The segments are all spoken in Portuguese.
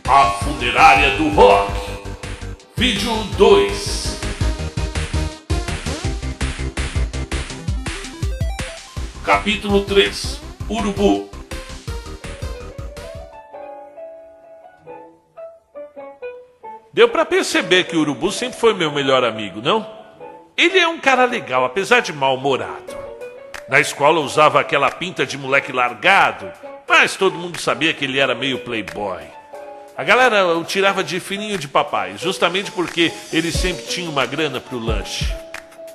A Funerária do Rock. Vídeo 2. Capítulo 3. Urubu. Deu pra perceber que o Urubu sempre foi meu melhor amigo, não? Ele é um cara legal, apesar de mal-humorado. Na escola usava aquela pinta de moleque largado, mas todo mundo sabia que ele era meio playboy. A galera o tirava de fininho de papai, justamente porque ele sempre tinha uma grana pro lanche.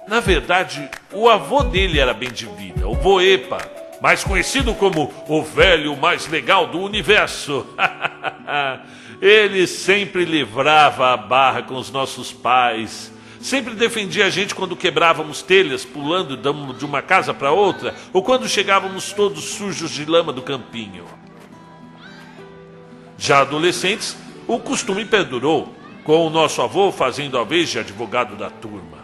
Na verdade, o avô dele era bem de vida, o Voepa, mais conhecido como o velho mais legal do universo. Ele sempre livrava a barra com os nossos pais, sempre defendia a gente quando quebrávamos telhas pulando de uma casa para outra, ou quando chegávamos todos sujos de lama do campinho. Já adolescentes, o costume perdurou, com o nosso avô fazendo a vez de advogado da turma.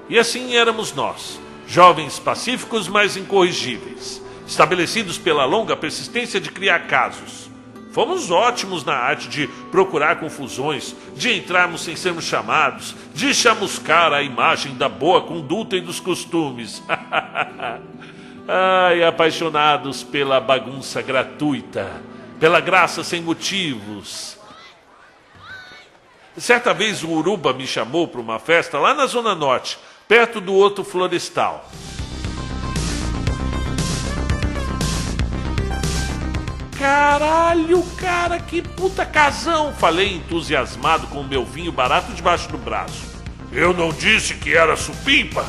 E assim éramos nós, jovens pacíficos, mas incorrigíveis, estabelecidos pela longa persistência de criar casos. Fomos ótimos na arte de procurar confusões, de entrarmos sem sermos chamados, de chamuscar a imagem da boa conduta e dos costumes. Ai, apaixonados pela bagunça gratuita, pela graça sem motivos. Certa vez o Uruba me chamou para uma festa lá na Zona Norte, perto do Horto Florestal. Caralho, cara, que puta casão! Falei entusiasmado com o meu vinho barato debaixo do braço. Eu não disse que era supimpa?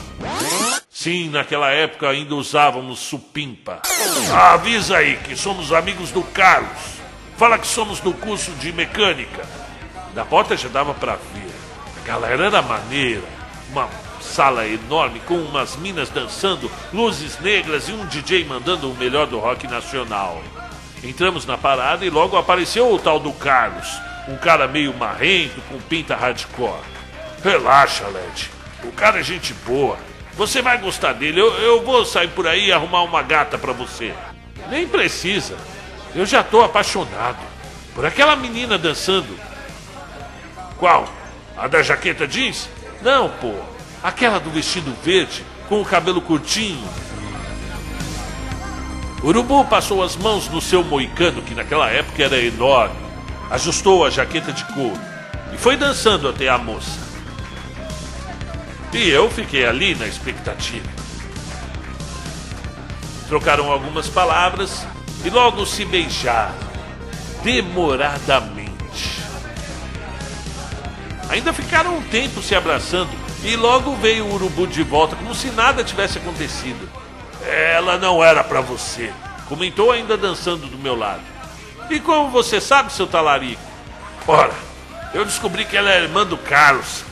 Sim, naquela época ainda usávamos supimpa. Avisa aí que somos amigos do Carlos. Fala que somos do curso de mecânica. Da porta já dava pra ver. A galera era maneira. Uma sala enorme com umas minas dançando, luzes negras e um DJ mandando o melhor do rock nacional. Entramos na parada e logo apareceu o tal do Carlos, um cara meio marrento com pinta hardcore. Relaxa, Led, o cara é gente boa, você vai gostar dele, eu vou sair por aí e arrumar uma gata pra você. Nem precisa, eu já tô apaixonado por aquela menina dançando. Qual? A da jaqueta jeans? Não, pô, aquela do vestido verde com o cabelo curtinho. Urubu passou as mãos no seu moicano, que naquela época era enorme, ajustou a jaqueta de couro e foi dançando até a moça. E eu fiquei ali na expectativa. Trocaram algumas palavras e logo se beijaram, demoradamente. Ainda ficaram um tempo se abraçando e logo veio o Urubu de volta, como se nada tivesse acontecido. Ela não era pra você, comentou ainda dançando do meu lado. E como você sabe, seu talarico? Ora, eu descobri que ela é irmã do Carlos.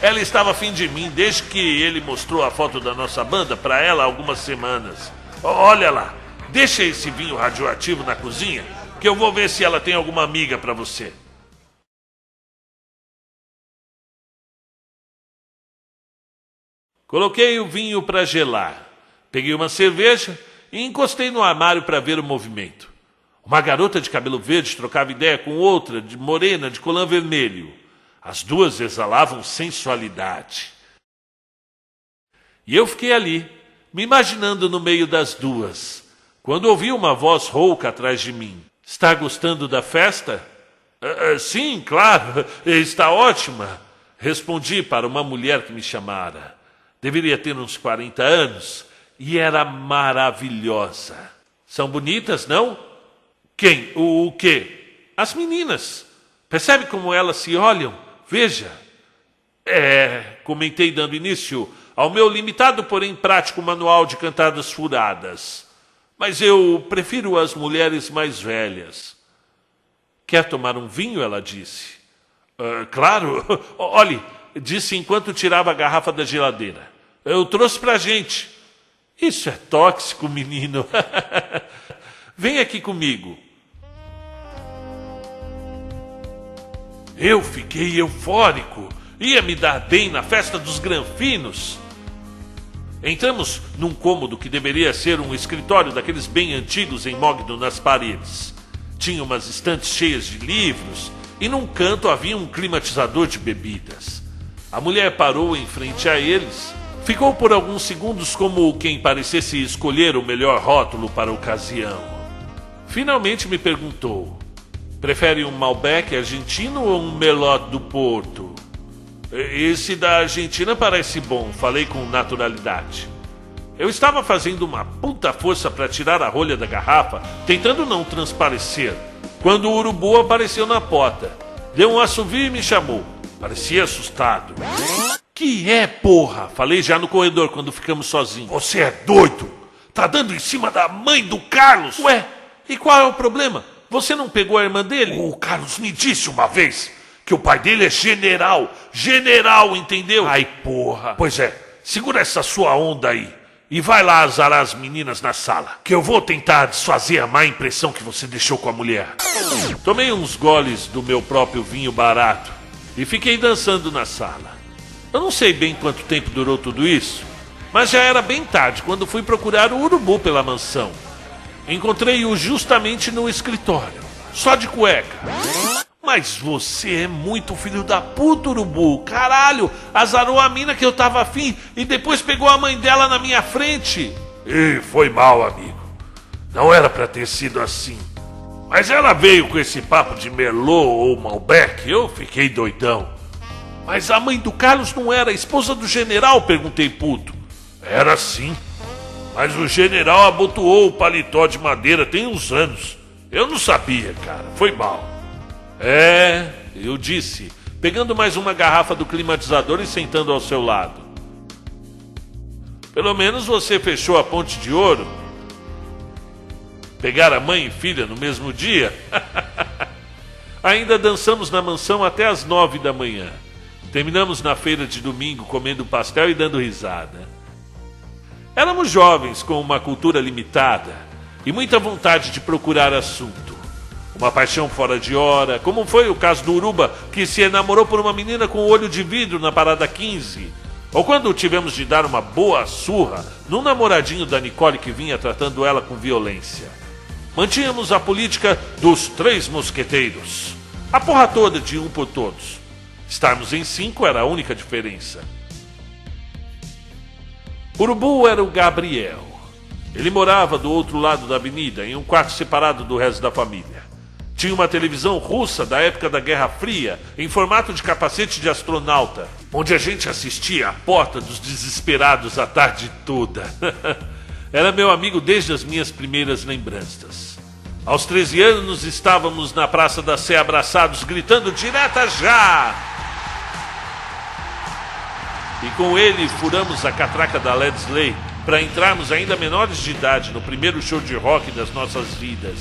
Ela estava afim de mim desde que ele mostrou a foto da nossa banda pra ela há algumas semanas. Olha lá, deixa esse vinho radioativo na cozinha que eu vou ver se ela tem alguma amiga pra você. Coloquei o vinho pra gelar. Peguei uma cerveja e encostei no armário para ver o movimento. Uma garota de cabelo verde trocava ideia com outra, de morena, de colã vermelho. As duas exalavam sensualidade. E eu fiquei ali, me imaginando no meio das duas, quando ouvi uma voz rouca atrás de mim. Está gostando da festa? Sim, claro, está ótima. Respondi para uma mulher que me chamara. Deveria ter uns 40 anos. E era maravilhosa. São bonitas, não? Quem? O quê? As meninas. Percebe como elas se olham? Veja. Comentei dando início ao meu limitado, porém prático manual de cantadas furadas. Mas eu prefiro as mulheres mais velhas. Quer tomar um vinho? Ela disse. Claro. Olhe, disse enquanto tirava a garrafa da geladeira. Eu trouxe pra gente. Isso é tóxico, menino. Vem aqui comigo. Eu fiquei eufórico. Ia me dar bem na festa dos granfinos. Entramos num cômodo que deveria ser um escritório daqueles bem antigos em mogno nas paredes. Tinha umas estantes cheias de livros e num canto havia um climatizador de bebidas. A mulher parou em frente a eles, ficou por alguns segundos como quem parecesse escolher o melhor rótulo para a ocasião. Finalmente me perguntou: prefere um Malbec argentino ou um Merlot do Porto? Esse da Argentina parece bom, falei com naturalidade. Eu estava fazendo uma puta força para tirar a rolha da garrafa, tentando não transparecer, quando o urubu apareceu na porta. Deu um assovio e me chamou. Parecia assustado. Que é, porra? Falei já no corredor quando ficamos sozinhos. Você é doido? Tá dando em cima da mãe do Carlos? Ué, e qual é o problema? Você não pegou a irmã dele? O Carlos me disse uma vez que o pai dele é general. General, entendeu? Ai, porra. Pois é, segura essa sua onda aí. E vai lá azarar as meninas na sala, que eu vou tentar desfazer a má impressão que você deixou com a mulher. Tomei uns goles do meu próprio vinho barato e fiquei dançando na sala. Eu não sei bem quanto tempo durou tudo isso, mas já era bem tarde quando fui procurar o urubu pela mansão. Encontrei-o justamente no escritório, só de cueca. Mas você é muito filho da puta, urubu. Caralho, azarou a mina que eu tava afim e depois pegou a mãe dela na minha frente. E foi mal, amigo. Não era pra ter sido assim. Mas ela veio com esse papo de Merlot ou Malbec, eu fiquei doidão. Mas a mãe do Carlos não era a esposa do general? Perguntei puto. Era sim. Mas o general abotoou o paletó de madeira tem uns anos. Eu não sabia, cara. Foi mal. É, eu disse, pegando mais uma garrafa do climatizador e sentando ao seu lado. Pelo menos você fechou a ponte de ouro. Pegar a mãe e filha no mesmo dia? Ainda dançamos na mansão até as 9 da manhã. Terminamos na feira de domingo comendo pastel e dando risada. Éramos jovens com uma cultura limitada e muita vontade de procurar assunto. Uma paixão fora de hora, como foi o caso do Uruba, que se enamorou por uma menina com olho de vidro na parada 15. Ou quando tivemos de dar uma boa surra num namoradinho da Nicole que vinha tratando ela com violência. Mantínhamos a política dos 3 mosqueteiros. A porra toda de um por todos. Estarmos em 5 era a única diferença. Urubu era o Gabriel. Ele morava do outro lado da avenida, em um quarto separado do resto da família. Tinha uma televisão russa da época da Guerra Fria, em formato de capacete de astronauta, onde a gente assistia à Porta dos Desesperados a tarde toda. Era meu amigo desde as minhas primeiras lembranças. Aos 13 anos estávamos na Praça da Sé abraçados, gritando direta já! E com ele furamos a catraca da Led Slay para entrarmos ainda menores de idade no primeiro show de rock das nossas vidas.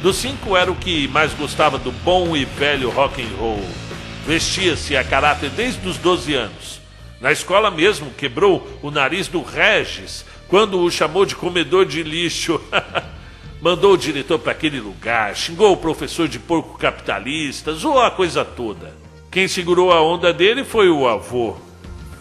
Dos 5 era o que mais gostava do bom e velho rock and roll. Vestia-se a caráter desde os 12 anos. Na escola mesmo quebrou o nariz do Regis quando o chamou de comedor de lixo. Mandou o diretor para aquele lugar, xingou o professor de porco capitalista, zoou a coisa toda. Quem segurou a onda dele foi o avô.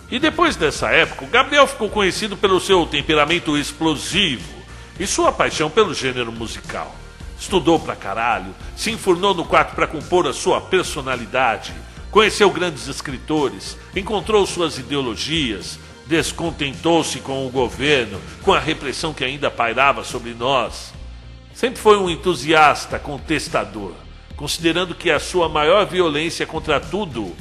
E depois dessa época, o Gabriel ficou conhecido pelo seu temperamento explosivo e sua paixão pelo gênero musical. Estudou pra caralho, se enfurnou no quarto para compor a sua personalidade, conheceu grandes escritores, encontrou suas ideologias, descontentou-se com o governo, com a repressão que ainda pairava sobre nós. Sempre foi um entusiasta contestador, considerando que a sua maior violência contra tudo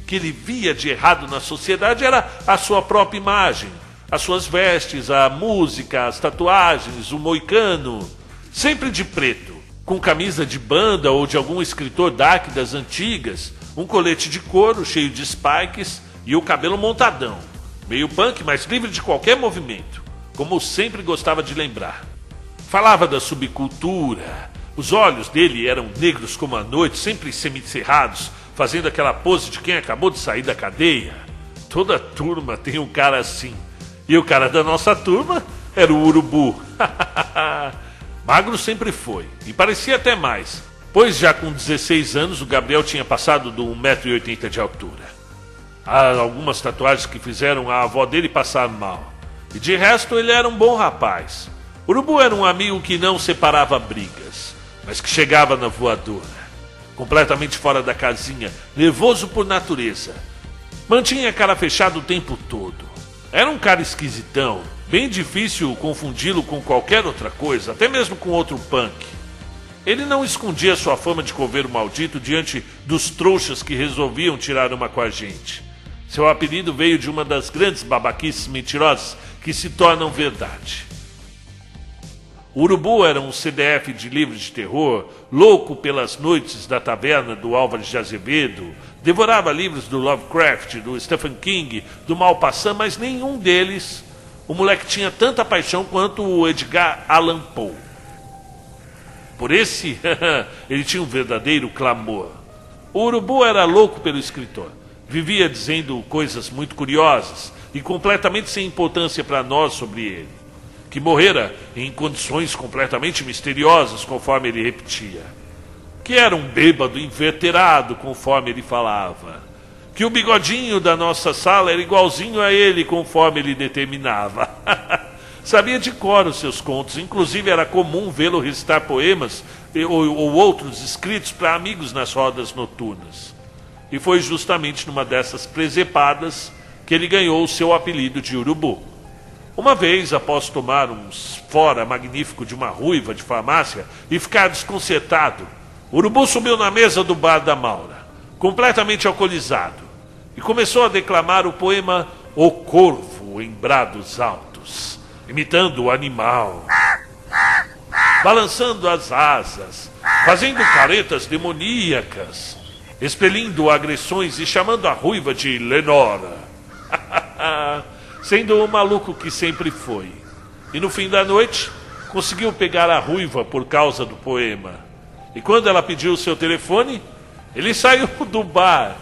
que ele via de errado na sociedade era a sua própria imagem, as suas vestes, a música, as tatuagens, o moicano. Sempre de preto, com camisa de banda ou de algum escritor dark das antigas, um colete de couro cheio de spikes e o cabelo montadão. Meio punk, mas livre de qualquer movimento, como sempre gostava de lembrar. Falava da subcultura. Os olhos dele eram negros como a noite, sempre semicerrados, fazendo aquela pose de quem acabou de sair da cadeia. Toda turma tem um cara assim. E o cara da nossa turma era o Urubu. Magro sempre foi, e parecia até mais, pois já com 16 anos o Gabriel tinha passado de 1,80 m de altura. Há algumas tatuagens que fizeram a avó dele passar mal, e de resto ele era um bom rapaz. Urubu era um amigo que não separava brigas, mas que chegava na voadora. Completamente fora da casinha, nervoso por natureza. Mantinha a cara fechada o tempo todo. Era um cara esquisitão, bem difícil confundi-lo com qualquer outra coisa, até mesmo com outro punk. Ele não escondia sua fama de coveiro maldito diante dos trouxas que resolviam tirar uma com a gente. Seu apelido veio de uma das grandes babaquices mentirosas que se tornam verdade. O Urubu era um CDF de livros de terror, louco pelas noites da taverna do Álvares de Azevedo, devorava livros do Lovecraft, do Stephen King, do Maupassant, mas nenhum deles o moleque tinha tanta paixão quanto o Edgar Allan Poe. Por esse, ele tinha um verdadeiro clamor. O Urubu era louco pelo escritor. Vivia dizendo coisas muito curiosas e completamente sem importância para nós sobre ele. Que morrera em condições completamente misteriosas, conforme ele repetia. Que era um bêbado inveterado, conforme ele falava. Que o bigodinho da nossa sala era igualzinho a ele, conforme ele determinava. Sabia de cor os seus contos, inclusive era comum vê-lo recitar poemas ou outros escritos para amigos nas rodas noturnas. E foi justamente numa dessas presepadas que ele ganhou o seu apelido de Urubu. Uma vez, após tomar um fora magnífico de uma ruiva de farmácia e ficar desconcertado, Urubu subiu na mesa do bar da Maura, completamente alcoolizado, e começou a declamar o poema O Corvo em Brados Altos, imitando o animal, balançando as asas, fazendo caretas demoníacas, expelindo agressões e chamando a ruiva de Lenora. Sendo o maluco que sempre foi. E no fim da noite, conseguiu pegar a ruiva por causa do poema. E quando ela pediu o seu telefone, ele saiu do bar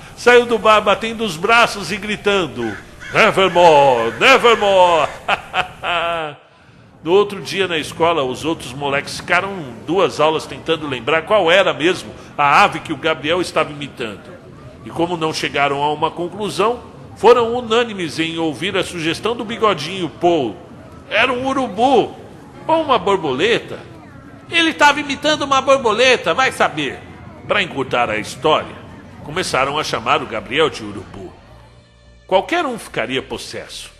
batendo os braços e gritando: Nevermore, nevermore. No outro dia na escola, os outros moleques ficaram 2 aulas tentando lembrar qual era mesmo a ave que o Gabriel estava imitando. E como não chegaram a uma conclusão, foram unânimes em ouvir a sugestão do bigodinho Paul. Era um urubu ou uma borboleta. Ele estava imitando uma borboleta, vai saber. Para encurtar a história, começaram a chamar o Gabriel de Urubu. Qualquer um ficaria possesso,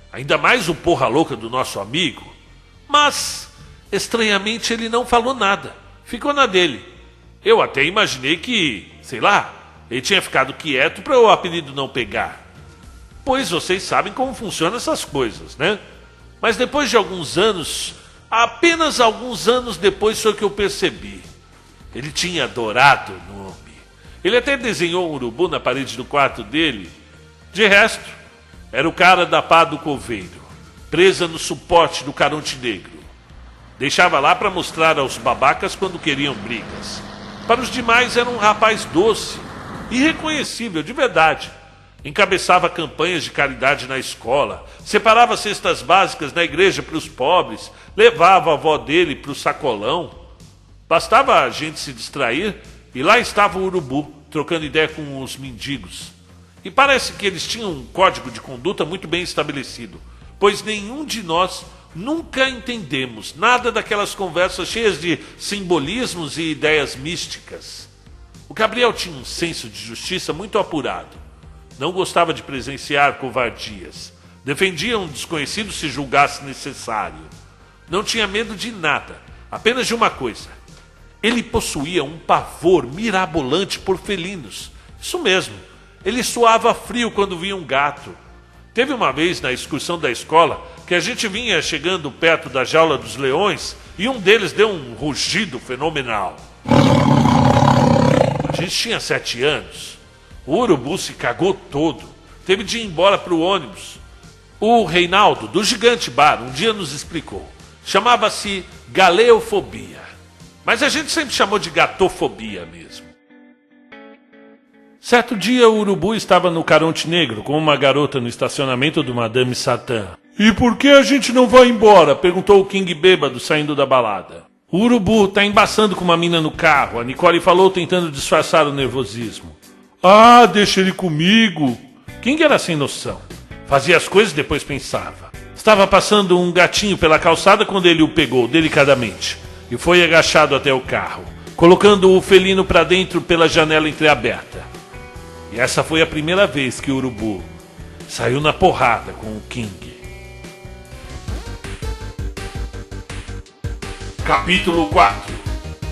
ainda mais o porra louca do nosso amigo. Mas, estranhamente, ele não falou nada, ficou na dele. Eu até imaginei que, sei lá, ele tinha ficado quieto para o apelido não pegar. Pois vocês sabem como funcionam essas coisas, né? Mas depois de alguns anos, apenas alguns anos depois foi que eu percebi. Ele tinha adorado o nome. Ele até desenhou um urubu na parede do quarto dele. De resto, era o cara da pá do coveiro, presa no suporte do Caronte Negro. Deixava lá para mostrar aos babacas quando queriam brigas. Para os demais era um rapaz doce, irreconhecível de verdade. Encabeçava campanhas de caridade na escola, separava cestas básicas na igreja para os pobres, levava a avó dele para o sacolão. Bastava a gente se distrair e lá estava o urubu, trocando ideia com os mendigos. E parece que eles tinham um código de conduta muito bem estabelecido, pois nenhum de nós nunca entendemos nada daquelas conversas cheias de simbolismos e ideias místicas. O Gabriel tinha um senso de justiça muito apurado. Não gostava de presenciar covardias. Defendia um desconhecido se julgasse necessário. Não tinha medo de nada, apenas de uma coisa. Ele possuía um pavor mirabolante por felinos. Isso mesmo, ele suava frio quando via um gato. Teve uma vez na excursão da escola que a gente vinha chegando perto da jaula dos leões e um deles deu um rugido fenomenal. A gente tinha 7 anos. O urubu se cagou todo. Teve de ir embora para o ônibus. O Reinaldo, do Gigante Bar, um dia nos explicou. Chamava-se galeofobia. Mas a gente sempre chamou de gatofobia mesmo. Certo dia, o urubu estava no Caronte Negro com uma garota no estacionamento do Madame Satã. E por que a gente não vai embora? Perguntou o King bêbado saindo da balada. O urubu tá embaçando com uma mina no carro, a Nicole falou tentando disfarçar o nervosismo. Ah, deixa ele comigo. King era sem noção. Fazia as coisas e depois pensava. Estava passando um gatinho pela calçada quando ele o pegou delicadamente e foi agachado até o carro, colocando o felino para dentro pela janela entreaberta. E essa foi a primeira vez que o urubu saiu na porrada com o King. Capítulo 4.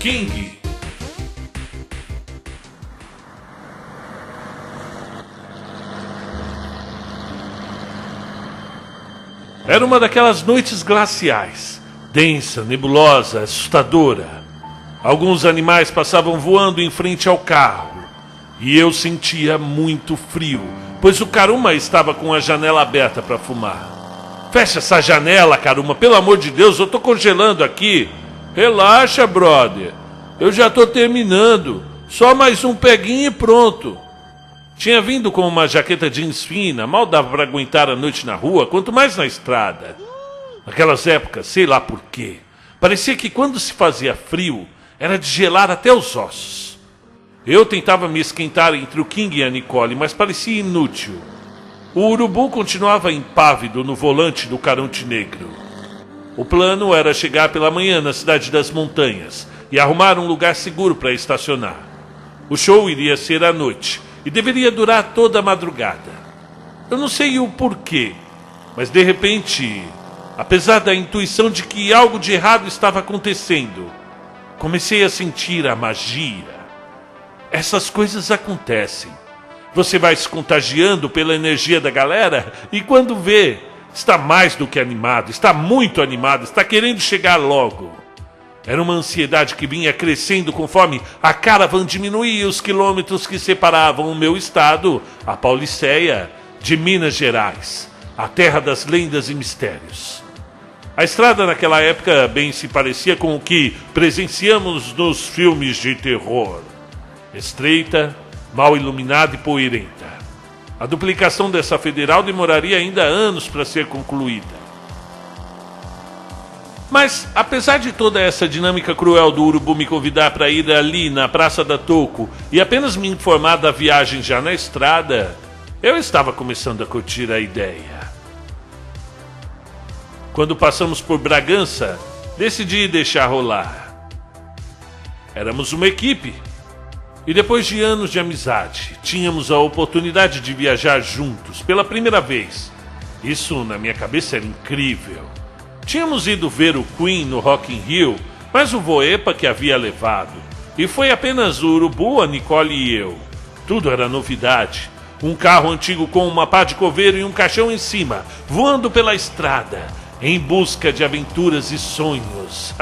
King. Era uma daquelas noites glaciais, densa, nebulosa, assustadora. Alguns animais passavam voando em frente ao carro e eu sentia muito frio, pois o Karuma estava com a janela aberta para fumar. Fecha essa janela, Karuma, pelo amor de Deus, eu tô congelando aqui. Relaxa, brother, eu já tô terminando, só mais um peguinho e pronto. Tinha vindo com uma jaqueta jeans fina, mal dava para aguentar a noite na rua, quanto mais na estrada. Naquelas épocas, sei lá por quê, parecia que quando se fazia frio, era de gelar até os ossos. Eu tentava me esquentar entre o King e a Nicole, mas parecia inútil. O urubu continuava impávido no volante do Caronte Negro. O plano era chegar pela manhã na Cidade das Montanhas e arrumar um lugar seguro para estacionar. O show iria ser à noite e deveria durar toda a madrugada. Eu não sei o porquê, mas de repente, apesar da intuição de que algo de errado estava acontecendo, comecei a sentir a magia. Essas coisas acontecem. Você vai se contagiando pela energia da galera e quando vê, está mais do que animado, está muito animado, está querendo chegar logo. Era uma ansiedade que vinha crescendo conforme a caravan diminuía os quilômetros que separavam o meu estado, a Pauliceia, de Minas Gerais, a terra das lendas e mistérios. A estrada naquela época bem se parecia com o que presenciamos nos filmes de terror. Estreita, mal iluminada e poeirenta. A duplicação dessa federal demoraria ainda anos para ser concluída. Mas, apesar de toda essa dinâmica cruel do urubu me convidar para ir ali na Praça da Toco e apenas me informar da viagem já na estrada, eu estava começando a curtir a ideia. Quando passamos por Bragança, decidi deixar rolar. Éramos uma equipe e depois de anos de amizade, tínhamos a oportunidade de viajar juntos pela primeira vez. Isso na minha cabeça era incrível. Tínhamos ido ver o Queen no Rock in Rio, mas o Voepa que havia levado. E foi apenas o urubu, a Nicole e eu. Tudo era novidade. Um carro antigo com uma pá de coveiro e um caixão em cima, voando pela estrada, em busca de aventuras e sonhos.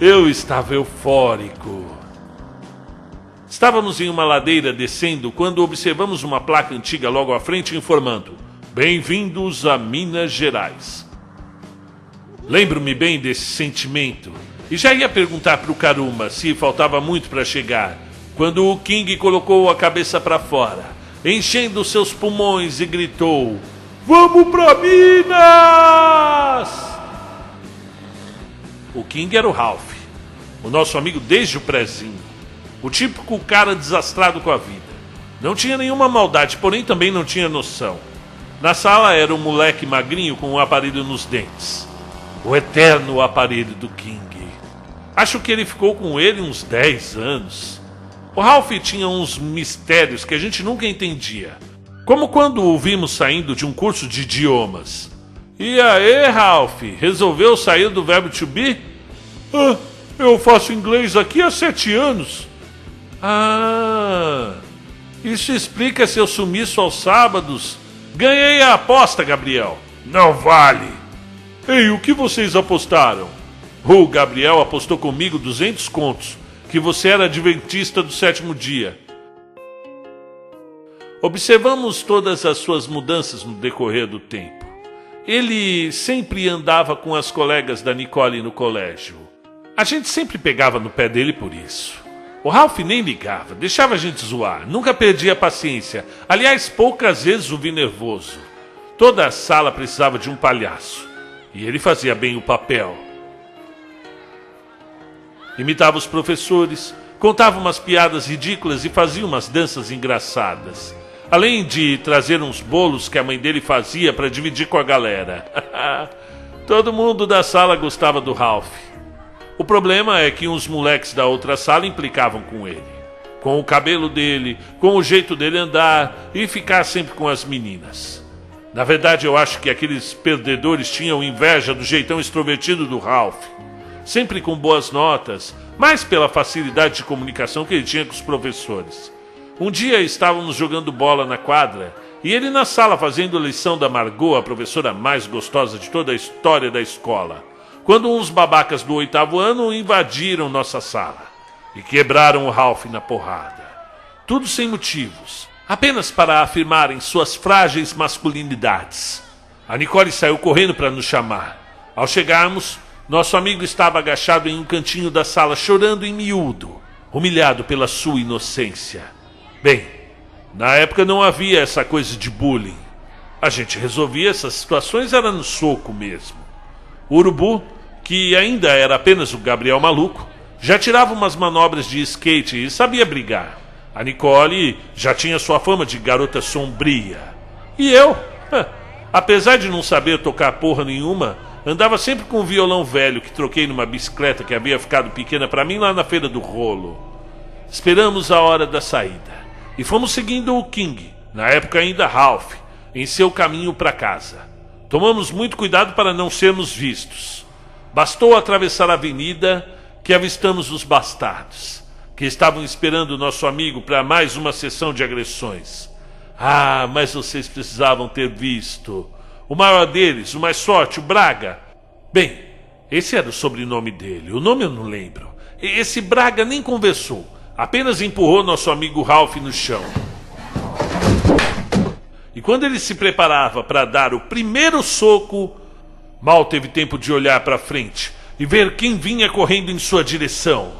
Eu estava eufórico. Estávamos em uma ladeira descendo quando observamos uma placa antiga logo à frente informando: Bem-vindos a Minas Gerais. Lembro-me bem desse sentimento e já ia perguntar para o Karuma se faltava muito para chegar, quando o King colocou a cabeça para fora, enchendo seus pulmões e gritou: Vamos pra Minas! O King era o Ralph, o nosso amigo desde o prézinho, o típico cara desastrado com a vida. Não tinha nenhuma maldade, porém também não tinha noção. Na sala era um moleque magrinho com um aparelho nos dentes. O eterno aparelho do King. Acho que ele ficou com ele uns 10 anos. O Ralph tinha uns mistérios que a gente nunca entendia. Como quando o vimos saindo de um curso de idiomas. E aí, Ralph, resolveu sair do verbo to be? Ah, eu faço inglês aqui há 7 anos. Ah, isso explica seu sumiço aos sábados. Ganhei a aposta, Gabriel. Não vale. Ei, o que vocês apostaram? O Gabriel apostou comigo 200 contos, que você era adventista do 7º dia. Observamos todas as suas mudanças no decorrer do tempo. Ele sempre andava com as colegas da Nicole no colégio. A gente sempre pegava no pé dele por isso. O Ralph nem ligava, deixava a gente zoar, nunca perdia a paciência. Aliás, poucas vezes o vi nervoso. Toda a sala precisava de um palhaço. E ele fazia bem o papel. Imitava os professores, contava umas piadas ridículas e fazia umas danças engraçadas. além de trazer uns bolos que a mãe dele fazia para dividir com a galera. Todo mundo da sala gostava do Ralph. O problema é que uns moleques da outra sala implicavam com ele. Com o cabelo dele, com o jeito dele andar e ficar sempre com as meninas. Na verdade, eu acho que aqueles perdedores tinham inveja do jeitão extrovertido do Ralph. Sempre com boas notas, mais pela facilidade de comunicação que ele tinha com os professores. Um dia estávamos jogando bola na quadra e ele na sala fazendo lição da Margot, a professora mais gostosa de toda a história da escola, quando uns babacas do 8º ano invadiram nossa sala e quebraram o Ralph na porrada. Tudo sem motivos, apenas para afirmarem suas frágeis masculinidades. A Nicole saiu correndo para nos chamar. Ao chegarmos, nosso amigo estava agachado em um cantinho da sala, chorando em miúdo, humilhado pela sua inocência. Bem, na época não havia essa coisa de bullying. A gente resolvia essas situações era no soco mesmo. O Urubu, que ainda era apenas o Gabriel maluco, já tirava umas manobras de skate e sabia brigar. A Nicole já tinha sua fama de garota sombria. E eu, apesar de não saber tocar porra nenhuma, andava sempre com um violão velho que troquei numa bicicleta que havia ficado pequena para mim lá na Feira do Rolo. Esperamos a hora da saída e fomos seguindo o King, na época ainda Ralph, em seu caminho para casa. Tomamos muito cuidado para não sermos vistos. Bastou atravessar a avenida que avistamos os bastardos, que estavam esperando o nosso amigo para mais uma sessão de agressões. Ah, mas vocês precisavam ter visto. O maior deles, o mais forte, o Braga. Bem, esse era o sobrenome dele, o nome eu não lembro. Esse Braga nem conversou, apenas empurrou nosso amigo Ralph no chão. E quando ele se preparava para dar o primeiro soco, mal teve tempo de olhar para frente e ver quem vinha correndo em sua direção.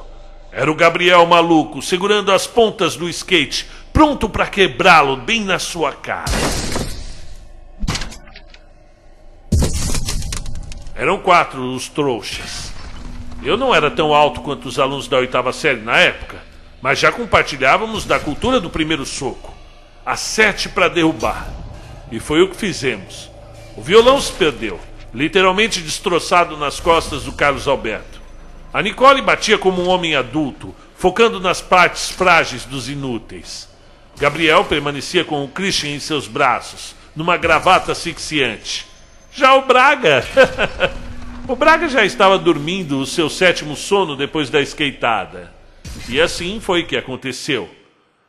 Era o Gabriel maluco, segurando as pontas do skate, pronto para quebrá-lo bem na sua cara. Eram 4 os trouxas. Eu não era tão alto quanto os alunos da 8ª série na época, mas já compartilhávamos da cultura do primeiro soco. A 7 para derrubar. E foi o que fizemos. O violão se perdeu, literalmente destroçado nas costas do Carlos Alberto. A Nicole batia como um homem adulto, focando nas partes frágeis dos inúteis. Gabriel permanecia com o Christian em seus braços, numa gravata asfixiante. Já o Braga... o Braga já estava dormindo o seu 7º sono depois da skateada. E assim foi que aconteceu.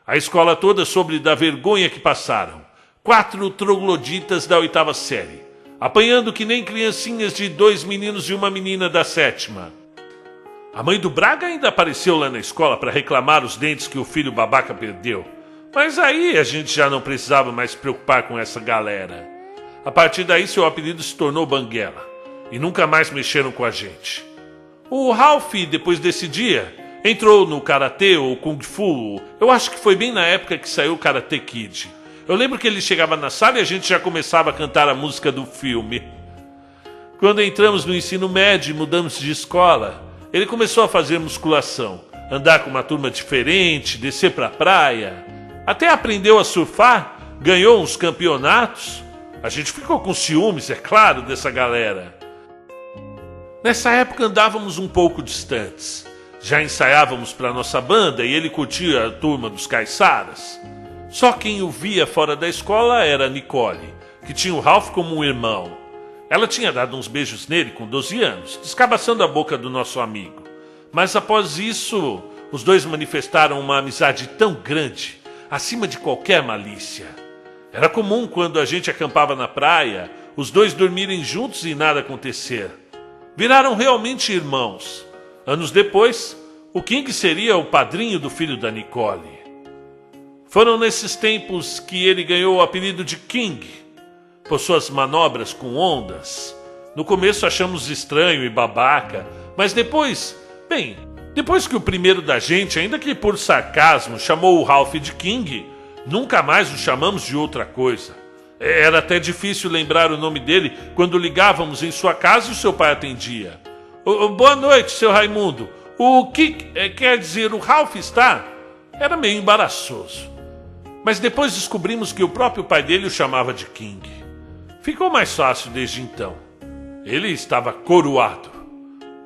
A escola toda soube da vergonha que passaram. 4 trogloditas da 8ª série, apanhando que nem criancinhas de 2 meninos e uma menina da 7ª. A mãe do Braga ainda apareceu lá na escola para reclamar os dentes que o filho babaca perdeu. Mas aí a gente já não precisava mais se preocupar com essa galera. A partir daí seu apelido se tornou Banguela. E nunca mais mexeram com a gente. O Ralph, depois desse dia, entrou no Karatê ou Kung Fu. Eu acho que foi bem na época que saiu o Karate Kid. Eu lembro que ele chegava na sala e a gente já começava a cantar a música do filme. Quando entramos no ensino médio e mudamos de escola, ele começou a fazer musculação, andar com uma turma diferente, descer pra praia. Até aprendeu a surfar, ganhou uns campeonatos. A gente ficou com ciúmes, é claro, dessa galera. Nessa época andávamos um pouco distantes. Já ensaiávamos para nossa banda e ele curtia a turma dos caiçaras. Só quem o via fora da escola era a Nicole, que tinha o Ralph como um irmão. Ela tinha dado uns beijos nele com 12 anos, descabaçando a boca do nosso amigo. Mas após isso, os dois manifestaram uma amizade tão grande, acima de qualquer malícia. Era comum, quando a gente acampava na praia, os dois dormirem juntos e nada acontecer. Viraram realmente irmãos. Anos depois, o King seria o padrinho do filho da Nicole. Foram nesses tempos que ele ganhou o apelido de King, por suas manobras com ondas. No começo achamos estranho e babaca, mas depois que o primeiro da gente, ainda que por sarcasmo, chamou o Ralph de King, nunca mais o chamamos de outra coisa. Era até difícil lembrar o nome dele quando ligávamos em sua casa e o seu pai atendia. Boa noite, seu Raimundo. O que quer dizer o Ralph está? Era meio embaraçoso. Mas depois descobrimos que o próprio pai dele o chamava de King. Ficou mais fácil desde então. Ele estava coroado.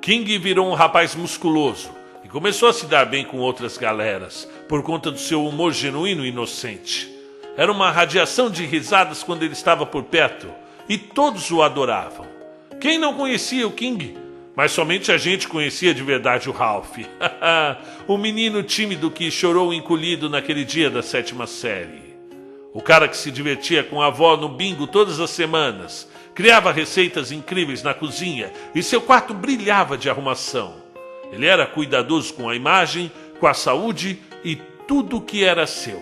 King virou um rapaz musculoso e começou a se dar bem com outras galeras, por conta do seu humor genuíno e inocente. Era uma radiação de risadas quando ele estava por perto, e todos o adoravam. Quem não conhecia o King? Mas somente a gente conhecia de verdade o Ralph. O menino tímido que chorou encolhido naquele dia da 7ª série. O cara que se divertia com a avó no bingo todas as semanas, criava receitas incríveis na cozinha e seu quarto brilhava de arrumação. Ele era cuidadoso com a imagem, com a saúde e tudo que era seu.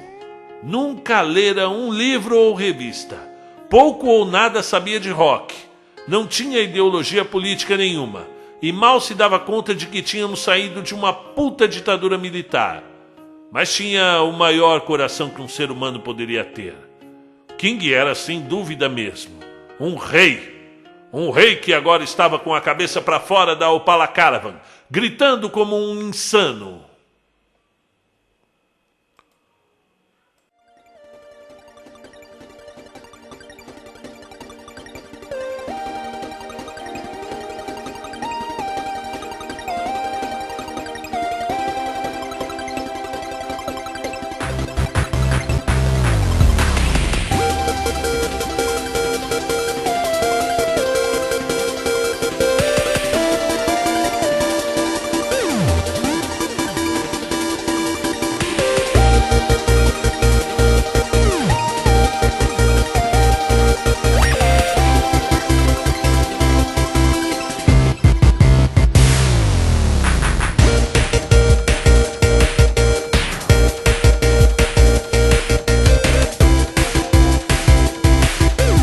Nunca lera um livro ou revista. Pouco ou nada sabia de rock. Não tinha ideologia política nenhuma. E mal se dava conta de que tínhamos saído de uma puta ditadura militar. Mas tinha o maior coração que um ser humano poderia ter. King era sem dúvida mesmo um rei. Um rei que agora estava com a cabeça para fora da Opala Caravan, gritando como um insano.